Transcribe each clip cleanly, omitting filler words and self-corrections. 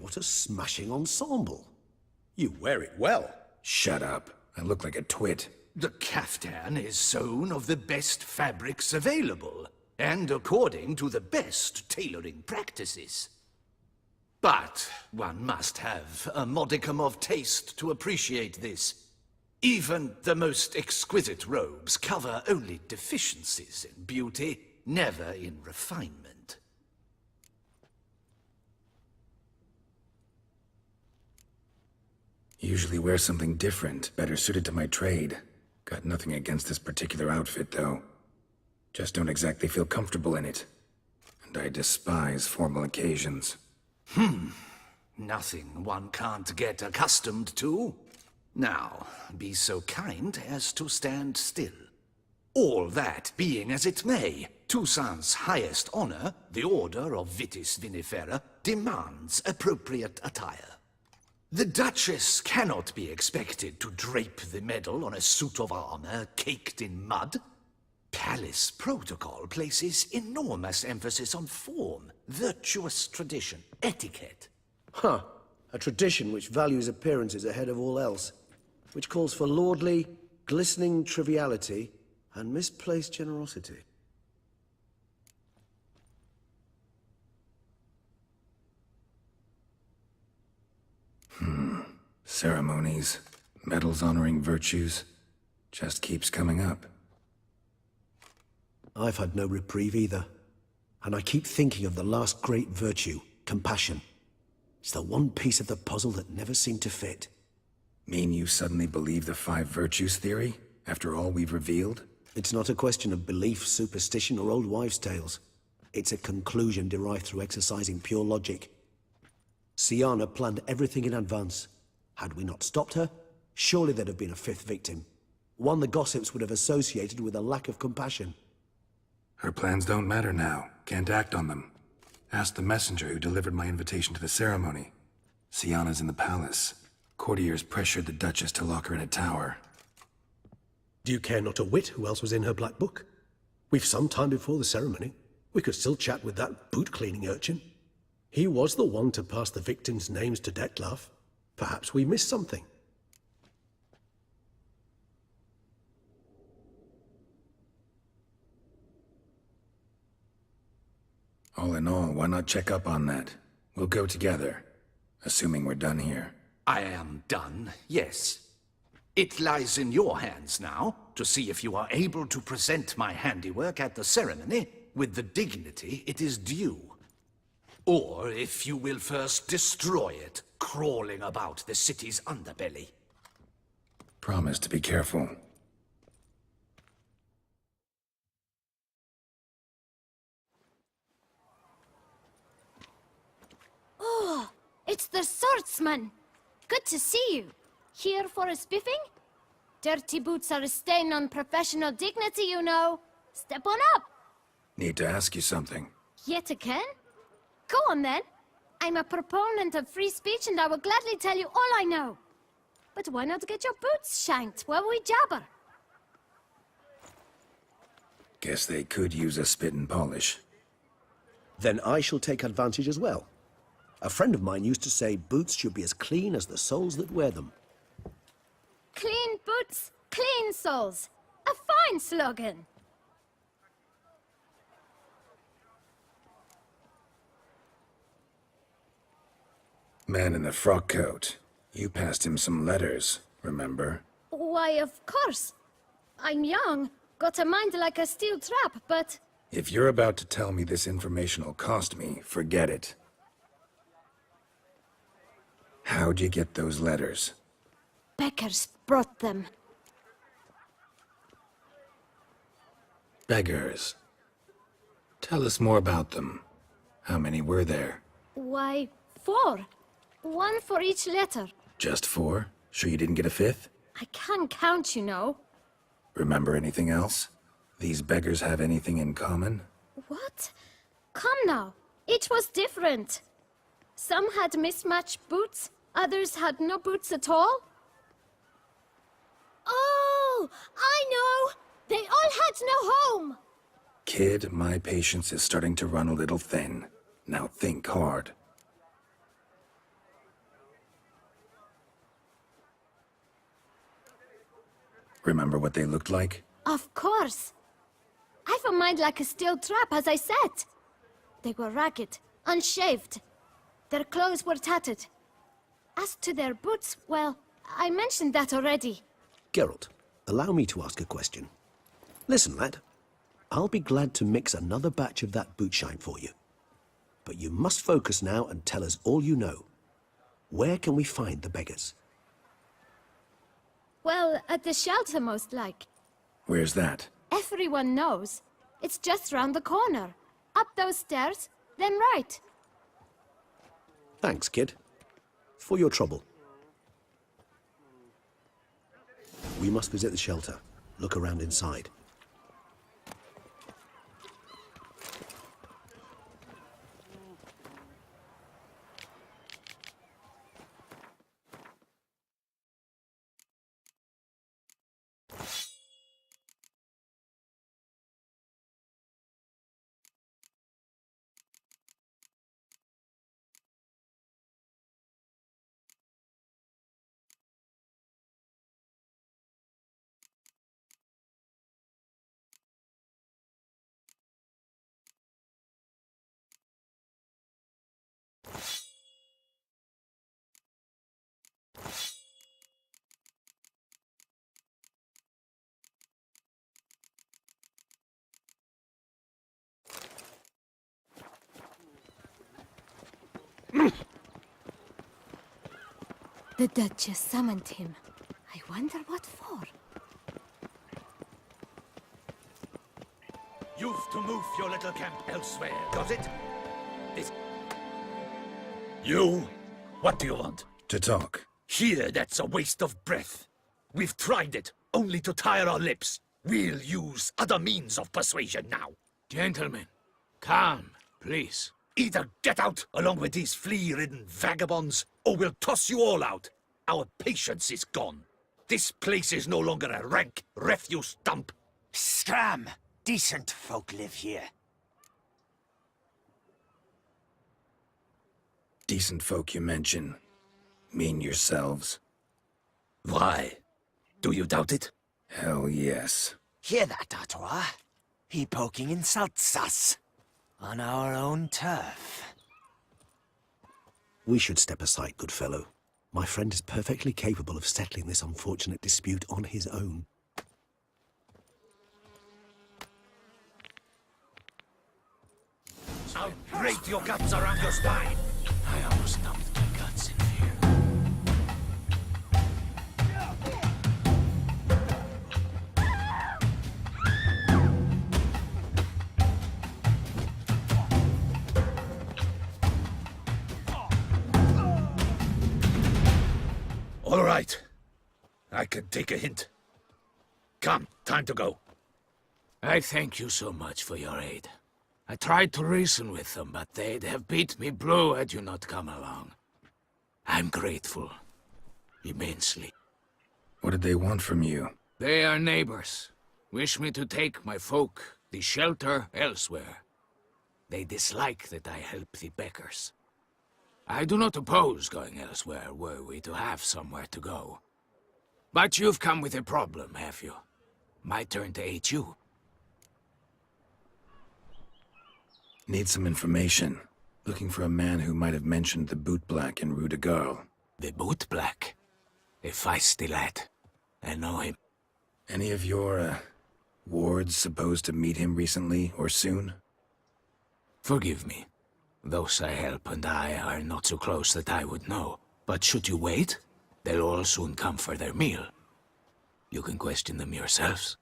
What a smashing ensemble. You wear it well. Shut up. I look like a twit. The caftan is sewn of the best fabrics available, and according to the best tailoring practices. But one must have a modicum of taste to appreciate this. Even the most exquisite robes cover only deficiencies in beauty, never in refinement. Usually wear something different, better suited to my trade. Got nothing against this particular outfit, though. Just don't exactly feel comfortable in it. And I despise formal occasions. Nothing one can't get accustomed to. Now, be so kind as to stand still. All that being as it may, Toussaint's highest honor, the Order of Vitis Vinifera, demands appropriate attire. The Duchess cannot be expected to drape the medal on a suit of armor caked in mud. Palace protocol places enormous emphasis on form, virtuous tradition, etiquette. Huh. A tradition which values appearances ahead of all else. Which calls for lordly, glistening triviality and misplaced generosity. Ceremonies, medals honoring virtues, just keeps coming up. I've had no reprieve either. And I keep thinking of the last great virtue, compassion. It's the one piece of the puzzle that never seemed to fit. Mean you suddenly believe the 5 virtues theory, after all we've revealed? It's not a question of belief, superstition, or old wives' tales. It's a conclusion derived through exercising pure logic. Siana planned everything in advance. Had we not stopped her, surely there'd have been a 5th victim. One the gossips would have associated with a lack of compassion. Her plans don't matter now. Can't act on them. Ask the messenger who delivered my invitation to the ceremony. Siana's in the palace. Courtiers pressured the Duchess to lock her in a tower. Do you care not a whit who else was in her black book? We've some time before the ceremony. We could still chat with that boot-cleaning urchin. He was the one to pass the victims' names to Dettlaff. Perhaps we missed something. All in all, why not check up on that? We'll go together, assuming we're done here. I am done, yes. It lies in your hands now to see if you are able to present my handiwork at the ceremony with the dignity it is due. Or if you will first destroy it, crawling about the city's underbelly. Promise to be careful. Oh, it's the swordsman. Good to see you. Here for a spiffing? Dirty boots are a stain on professional dignity, you know. Step on up. Need to ask you something. Yet again? Go on then. I'm a proponent of free speech and I will gladly tell you all I know. But why not get your boots shanked while we jabber? Guess they could use a spit and polish. Then I shall take advantage as well. A friend of mine used to say boots should be as clean as the soles that wear them. Clean boots, clean soles. A fine slogan. Man in the frock coat. You passed him some letters, remember? Why, of course. I'm young, got a mind like a steel trap, but... If you're about to tell me this information'll cost me, forget it. How'd you get those letters? Beggars brought them. Beggars. Tell us more about them. How many were there? Why, 4. 1 for each letter. Just 4? Sure you didn't get a 5th? I can't count, you know. Remember anything else? These beggars have anything in common? What? Come now. Each was different. Some had mismatched boots, others had no boots at all. Oh, I know! They all had no home! Kid, my patience is starting to run a little thin. Now think hard. Remember what they looked like? Of course. I've a mind like a steel trap, as I said. They were ragged, unshaved. Their clothes were tattered. As to their boots, well, I mentioned that already. Geralt, allow me to ask a question. Listen, lad. I'll be glad to mix another batch of that boot shine for you. But you must focus now and tell us all you know. Where can we find the beggars? Well, at the shelter, most like. Where's that? Everyone knows. It's just round the corner. Up those stairs, then right. Thanks, kid. For your trouble. We must visit the shelter. Look around inside. The Duchess summoned him. I wonder what for. You've to move your little camp elsewhere, got it? You? What do you want? To talk. Here, that's a waste of breath. We've tried it, only to tire our lips. We'll use other means of persuasion now. Gentlemen, calm, please. Either get out along with these flea-ridden vagabonds, or we'll toss you all out. Our patience is gone. This place is no longer a rank refuse dump. Scram! Decent folk live here. Decent folk you mention. Mean yourselves. Why? Do you doubt it? Hell yes. Hear that, Artois? He poking insults us. On our own turf. We should step aside, good fellow. My friend is perfectly capable of settling this unfortunate dispute on his own. I'll break your guts around your spine. I almost dumped my guts in fear. All right. I can take a hint. Come, time to go. I thank you so much for your aid. I tried to reason with them, but they'd have beat me blue had you not come along. I'm grateful. Immensely. What did they want from you? They are neighbors. Wish me to take my folk, the shelter, elsewhere. They dislike that I help the beggars. I do not oppose going elsewhere, were we to have somewhere to go. But you've come with a problem, have you? My turn to aid you. Need some information. Looking for a man who might have mentioned the boot black in Rue de Garl. The boot black? A feisty lad. I know him. Any of your, wards supposed to meet him recently or soon? Forgive me. Those I help and I are not so close that I would know. But should you wait, they'll all soon come for their meal. You can question them yourselves.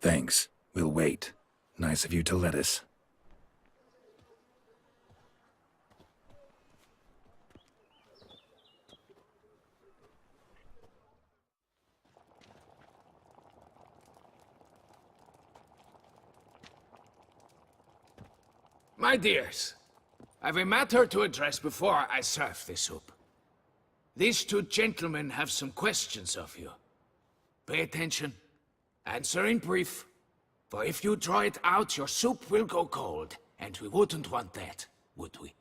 Thanks. We'll wait. Nice of you to let us. My dears, I've a matter to address before I serve the soup. These two gentlemen have some questions of you. Pay attention. Answer in brief. For if you draw it out, your soup will go cold, and we wouldn't want that, would we?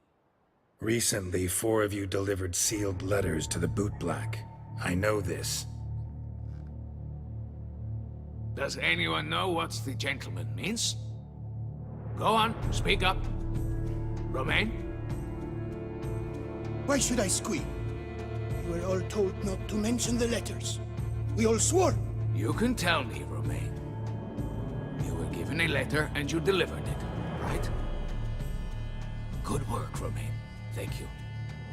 Recently, 4 of you delivered sealed letters to the boot black. I know this. Does anyone know what the gentleman means? Go on, speak up. Romain? Why should I squeal? We were all told not to mention the letters. We all swore. You can tell me, Romain. You were given a letter and you delivered it, right? Good work, Romain. Thank you.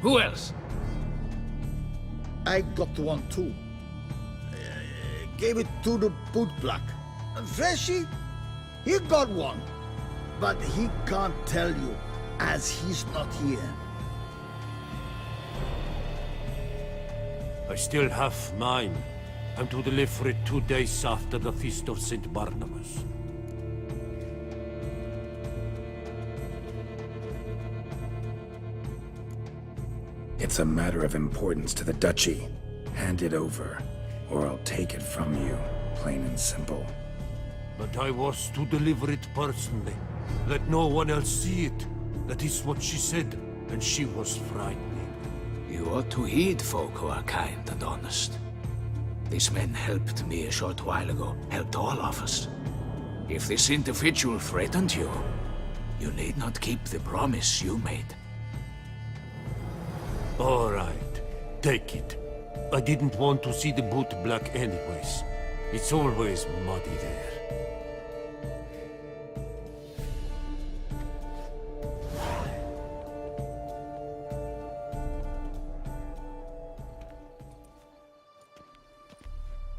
Who else? I got one too. Gave it to the bootblack. Freshie, he got one. But he can't tell you, as he's not here. I still have mine. I'm to deliver it 2 days after the Feast of St. Barnabas. It's a matter of importance to the Duchy. Hand it over, or I'll take it from you, plain and simple. But I was to deliver it personally. Let no one else see it. That is what she said, and she was frightening. You ought to heed folk who are kind and honest. These men helped me a short while ago, helped all of us. If this individual threatened you, you need not keep the promise you made. All right, take it. I didn't want to see the boot black anyways. It's always muddy there.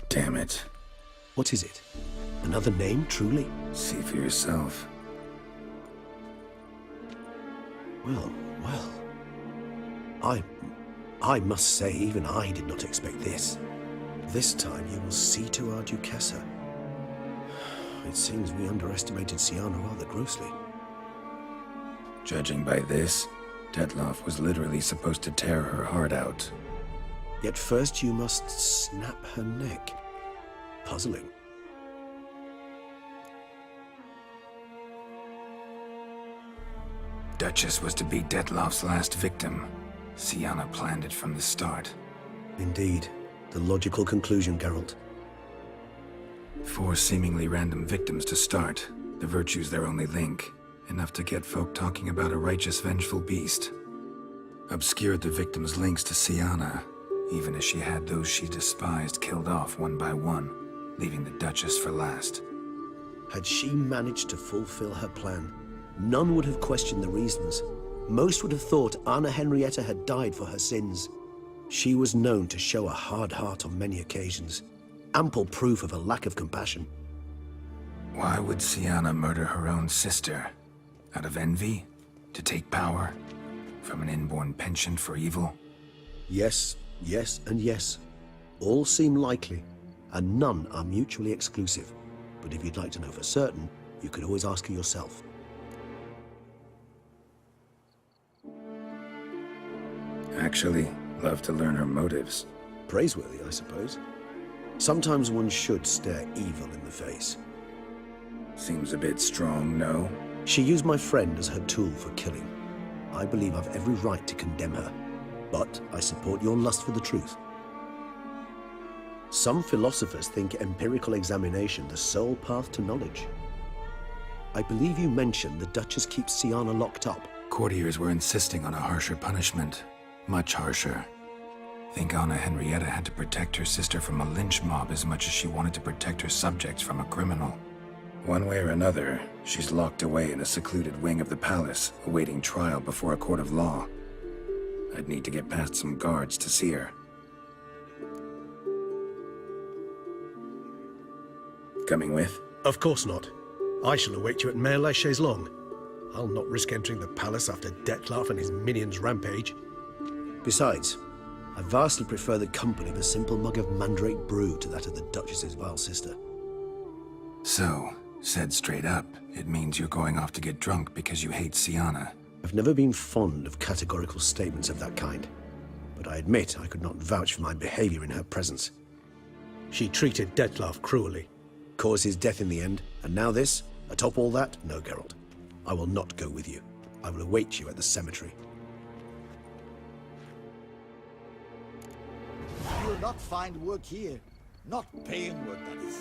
Damn it. What is it? Another name, truly? See for yourself. Well, well. I must say, even I did not expect this. This time you will see to our Duchessa. It seems we underestimated Siana rather grossly. Judging by this, Detloff was literally supposed to tear her heart out. Yet first you must snap her neck. Puzzling. Duchess was to be Detloff's last victim. Siana planned it from the start. Indeed. The logical conclusion, Geralt. 4 seemingly random victims to start. The virtue's their only link. Enough to get folk talking about a righteous, vengeful beast. Obscured the victims' links to Siana, even as she had those she despised killed off one by one, leaving the Duchess for last. Had she managed to fulfill her plan, none would have questioned the reasons. Most would have thought Anna Henrietta had died for her sins. She was known to show a hard heart on many occasions. Ample proof of a lack of compassion. Why would Siana murder her own sister? Out of envy? To take power? From an inborn penchant for evil? Yes, yes, and yes. All seem likely, and none are mutually exclusive. But if you'd like to know for certain, you could always ask her yourself. Actually, love to learn her motives. Praiseworthy, I suppose. Sometimes one should stare evil in the face. Seems a bit strong, no? She used my friend as her tool for killing. I believe I've every right to condemn her, but I support your lust for the truth. Some philosophers think empirical examination the sole path to knowledge. I believe you mentioned the Duchess keeps Siana locked up. Courtiers were insisting on a harsher punishment. Much harsher. Think Anna Henrietta had to protect her sister from a lynch mob as much as she wanted to protect her subjects from a criminal. One way or another, she's locked away in a secluded wing of the palace, awaiting trial before a court of law. I'd need to get past some guards to see her. Coming with? Of course not. I shall await you at Mare la Chaise-Longue. I'll not risk entering the palace after Detloff and his minions rampage. Besides, I vastly prefer the company of a simple mug of mandrake brew to that of the Duchess's vile sister. So, said straight up, it means you're going off to get drunk because you hate Siana. I've never been fond of categorical statements of that kind, but I admit I could not vouch for my behavior in her presence. She treated Detloff cruelly. Caused his death in the end, and now this? Atop all that? No, Geralt. I will not go with you. I will await you at the cemetery. not find work here. Not paying work, that is.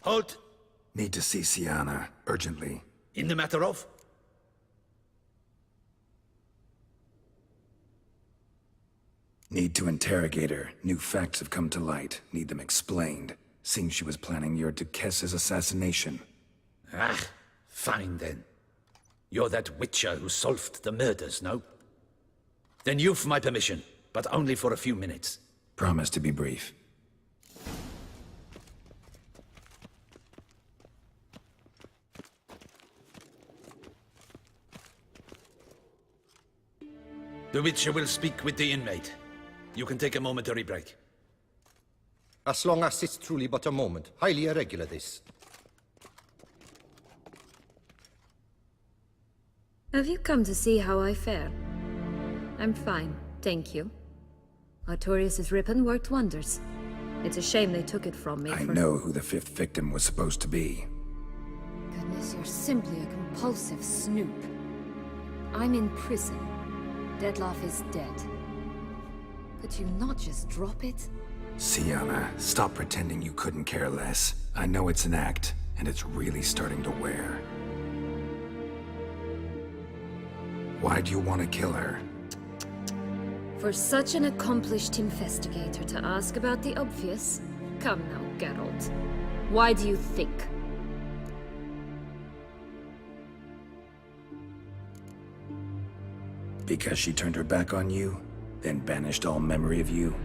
Halt! Need to see Siana, urgently. In the matter of? Need to interrogate her. New facts have come to light. Need them explained. Seems she was planning your Duquesse's assassination. Ah, fine then. You're that witcher who solved the murders, no? Then you've my permission, but only for a few minutes. Promise to be brief. The Witcher will speak with the inmate. You can take a momentary break. As long as it's truly but a moment. Highly irregular, this. Have you come to see how I fare? I'm fine, thank you. Artorius' ribbon worked wonders. It's a shame they took it from me I know who the fifth victim was supposed to be. Goodness, you're simply a compulsive snoop. I'm in prison. Deadloff is dead. Could you not just drop it? Siana, stop pretending you couldn't care less. I know it's an act, and it's really starting to wear. Why do you want to kill her? For such an accomplished investigator to ask about the obvious? Come now, Geralt. Why do you think? Because she turned her back on you, then banished all memory of you?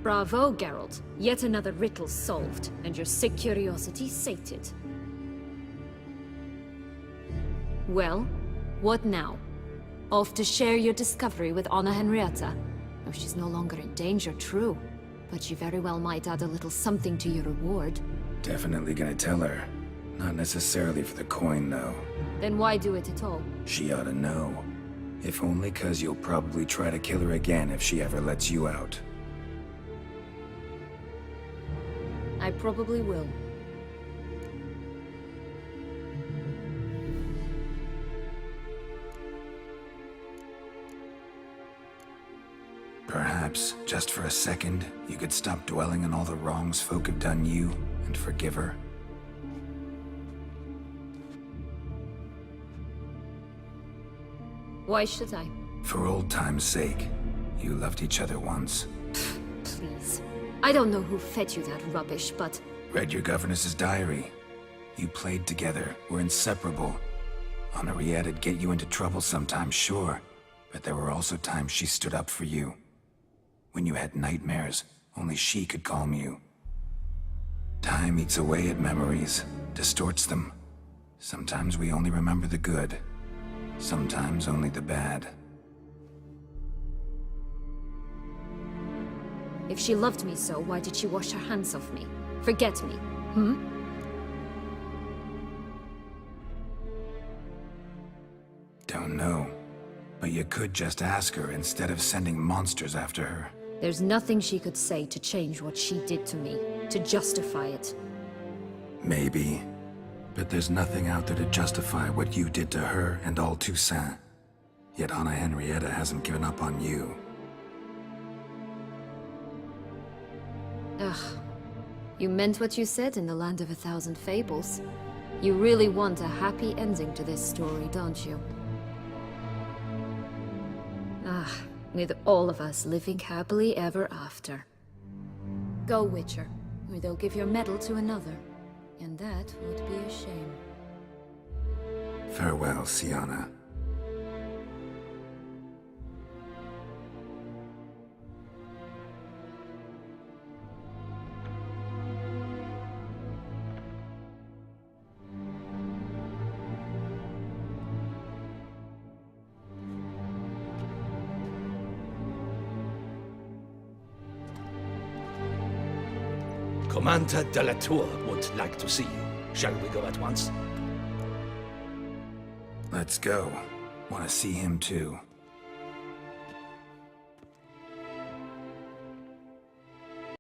Bravo, Geralt. Yet another riddle solved, and your sick curiosity sated. Well, what now? Off to share your discovery with Anna Henrietta? Oh, she's no longer in danger, true. But she very well might add a little something to your reward. Definitely gonna tell her. Not necessarily for the coin, though. Then why do it at all? She ought to know. If only 'cause you'll probably try to kill her again if she ever lets you out. I probably will. Perhaps, just for a second, you could stop dwelling on all the wrongs folk have done you, and forgive her. Why should I? For old time's sake. You loved each other once. Please. I don't know who fed you that rubbish, but... Read your governess's diary. You played together, were inseparable. Henriette'd get you into trouble sometimes, sure. But there were also times she stood up for you. When you had nightmares, only she could calm you. Time eats away at memories, distorts them. Sometimes we only remember the good. Sometimes only the bad. If she loved me so, why did she wash her hands off me? Forget me, hmm? Don't know. But you could just ask her instead of sending monsters after her. There's nothing she could say to change what she did to me, to justify it. Maybe. But there's nothing out there to justify what you did to her and all Toussaint. Yet Anna Henrietta hasn't given up on you. Ugh. You meant what you said in the Land of 1,000 Fables. You really want a happy ending to this story, don't you? Ah, with all of us living happily ever after. Go, Witcher, or they'll give your medal to another. And that would be a shame. Farewell, Siana. Commander de la Tour would like to see you. Shall we go at once? Let's go. Want to see him too.